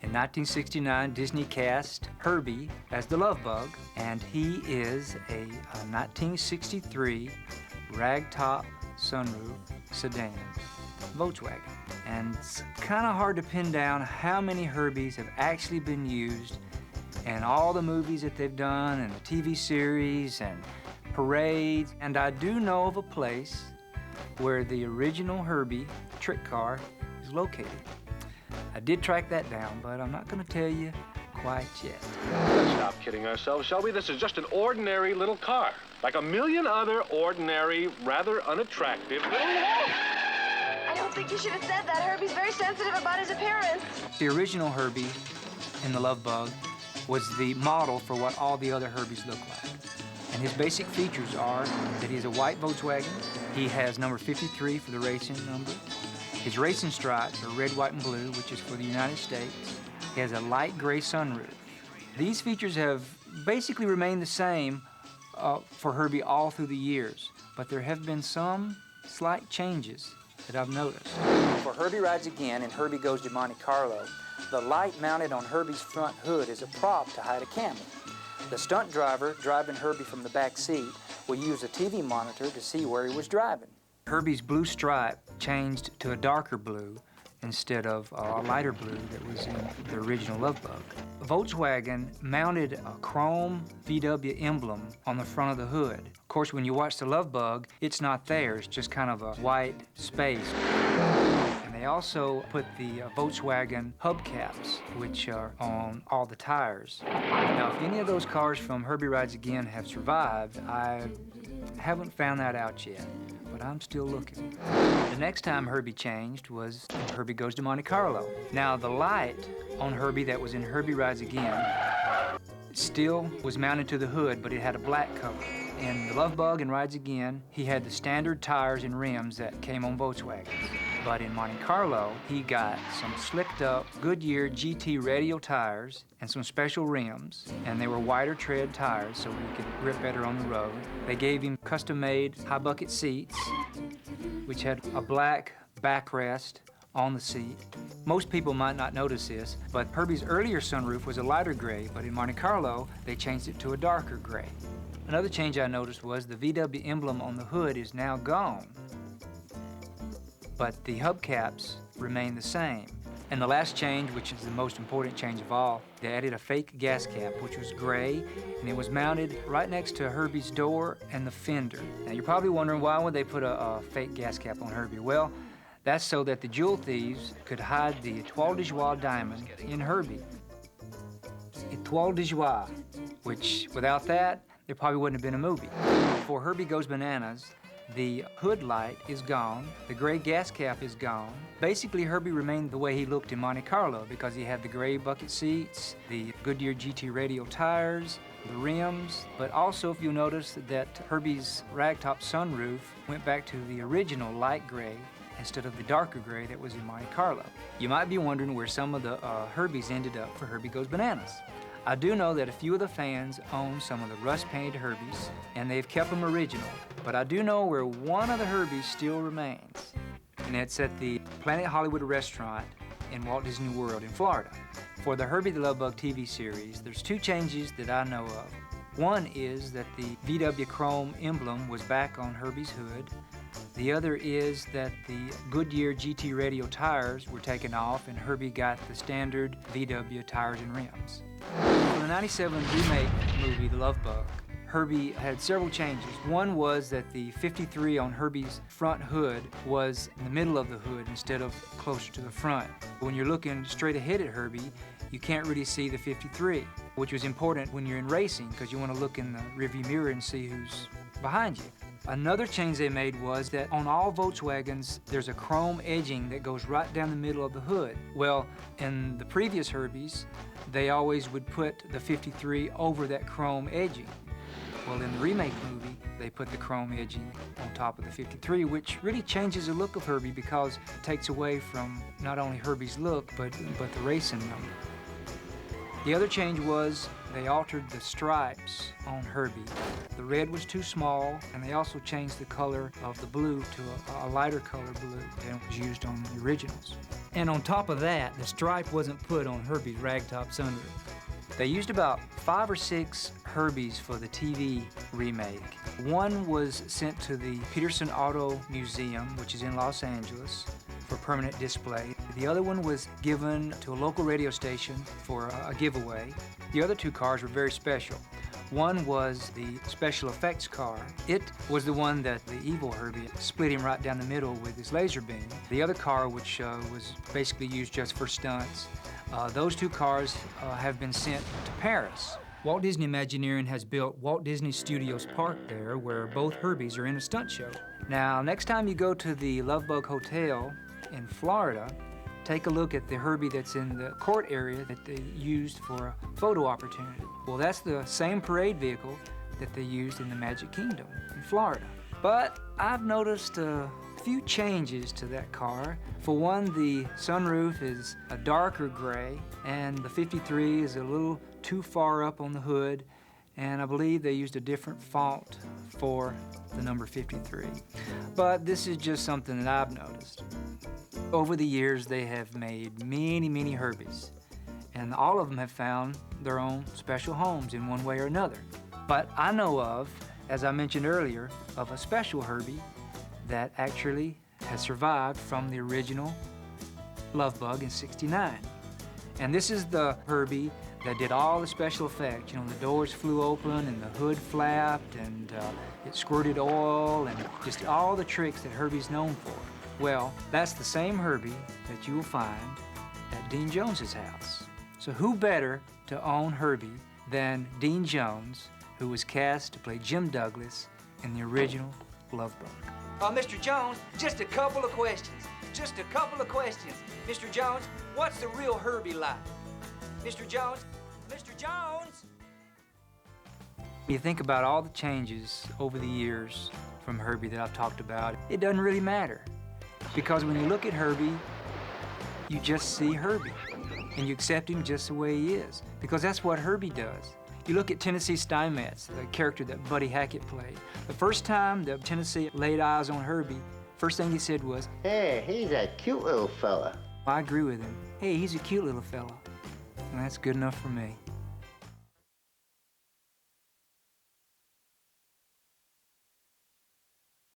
In 1969, Disney cast Herbie as the Love Bug, and he is a 1963 ragtop sunroof sedan, Volkswagen. And it's kind of hard to pin down how many Herbies have actually been used in all the movies that they've done, and the TV series, and parades. And I do know of a place where the original Herbie trick car is located. I did track that down, but I'm not going to tell you quite yet. Let's stop kidding ourselves, shall we? This is just an ordinary little car, like a million other ordinary, rather unattractive little... I don't think you should have said that. Herbie's very sensitive about his appearance. The original Herbie in the Love Bug was the model for what all the other Herbies look like. And his basic features are that he's a white Volkswagen. He has number 53 for the racing number. His racing stripes are red, white, and blue, which is for the United States. He has a light gray sunroof. These features have basically remained the same for Herbie all through the years, but there have been some slight changes that I've noticed. For Herbie Rides Again and Herbie Goes to Monte Carlo, the light mounted on Herbie's front hood is a prop to hide a camera. The stunt driver driving Herbie from the back seat will use a TV monitor to see where he was driving. Herbie's blue stripe changed to a darker blue instead of a lighter blue that was in the original Love Bug. Volkswagen mounted a chrome VW emblem on the front of the hood. Of course, when you watch the Love Bug, it's not there. It's just kind of a white space. And they also put the Volkswagen hubcaps, which are on all the tires. Now, if any of those cars from Herbie Rides Again have survived, I haven't found that out yet, but I'm still looking. The next time Herbie changed was in Herbie Goes to Monte Carlo. Now, the light on Herbie that was in Herbie Rides Again still was mounted to the hood, but it had a black cover. In the Love Bug and Rides Again, he had the standard tires and rims that came on Volkswagen. But in Monte Carlo, he got some slicked up Goodyear GT radial tires and some special rims, and they were wider tread tires so he could grip better on the road. They gave him custom-made high bucket seats, which had a black backrest on the seat. Most people might not notice this, but Herbie's earlier sunroof was a lighter gray, but in Monte Carlo, they changed it to a darker gray. Another change I noticed was the VW emblem on the hood is now gone, but the hubcaps remain the same. And the last change, which is the most important change of all, they added a fake gas cap, which was gray, and it was mounted right next to Herbie's door and the fender. Now, you're probably wondering, why would they put a fake gas cap on Herbie? Well, that's so that the jewel thieves could hide the Étoile de Joie diamond in Herbie. Étoile de Joie, which without that, there probably wouldn't have been a movie. For Herbie Goes Bananas, the hood light is gone, the gray gas cap is gone. Basically, Herbie remained the way he looked in Monte Carlo because he had the gray bucket seats, the Goodyear GT radial tires, the rims, but also, if you'll notice, that Herbie's ragtop sunroof went back to the original light gray instead of the darker gray that was in Monte Carlo. You might be wondering where some of the Herbies ended up for Herbie Goes Bananas. I do know that a few of the fans own some of the rust-painted Herbies, and they've kept them original. But I do know where one of the Herbies still remains, and it's at the Planet Hollywood restaurant in Walt Disney World in Florida. For the Herbie the Love Bug TV series, there's two changes that I know of. One is that the VW chrome emblem was back on Herbie's hood. The other is that the Goodyear GT radial tires were taken off and Herbie got the standard VW tires and rims. For the '97 remake movie, The Love Bug, Herbie had several changes. One was that the 53 on Herbie's front hood was in the middle of the hood instead of closer to the front. When you're looking straight ahead at Herbie, you can't really see the 53, which was important when you're in racing because you want to look in the rearview mirror and see who's behind you. Another change they made was that on all Volkswagens, there's a chrome edging that goes right down the middle of the hood. Well, in the previous Herbies, they always would put the 53 over that chrome edging. Well, in the remake movie, they put the chrome edging on top of the 53, which really changes the look of Herbie because it takes away from not only Herbie's look, but the racing number. The other change was they altered the stripes on Herbie. The red was too small, and they also changed the color of the blue to a lighter color blue than was used on the originals. And on top of that, the stripe wasn't put on Herbie's ragtop sunroof. They used about 5 or 6 Herbies for the TV remake. One was sent to the Peterson Auto Museum, which is in Los Angeles, for permanent display. The other one was given to a local radio station for a giveaway. The other 2 cars were very special. One was the special effects car. It was the one that the evil Herbie split him right down the middle with his laser beam. The other car, which was basically used just for stunts, those 2 cars have been sent to Paris. Walt Disney Imagineering has built Walt Disney Studios Park there, where both Herbies are in a stunt show. Now, next time you go to the Lovebug Hotel in Florida, take a look at the Herbie that's in the court area that they used for a photo opportunity. Well, that's the same parade vehicle that they used in the Magic Kingdom in Florida. But I've noticed a few changes to that car. For one, the sunroof is a darker gray, and the 53 is a little too far up on the hood, and I believe they used a different font for the number 53. But this is just something that I've noticed. Over the years, they have made many, many Herbies, and all of them have found their own special homes in one way or another. But I know of, as I mentioned earlier, of a special Herbie that actually has survived from the original Lovebug in '69. And this is the Herbie that did all the special effects. You know, the doors flew open and the hood flapped and it squirted oil and just all the tricks that Herbie's known for. Well, that's the same Herbie that you will find at Dean Jones's house. So who better to own Herbie than Dean Jones, who was cast to play Jim Douglas in the original Lovebug. Mr. Jones, just a couple of questions. Just a couple of questions. Mr. Jones, what's the real Herbie like? Mr. Jones? Mr. Jones? You think about all the changes over the years from Herbie that I've talked about, it doesn't really matter. Because when you look at Herbie, you just see Herbie. And you accept him just the way he is. Because that's what Herbie does. You look at Tennessee Steinmetz, the character that Buddy Hackett played. The first time that Tennessee laid eyes on Herbie, first thing he said was, "Hey, he's a cute little fella." I agree with him. Hey, he's a cute little fella. And that's good enough for me.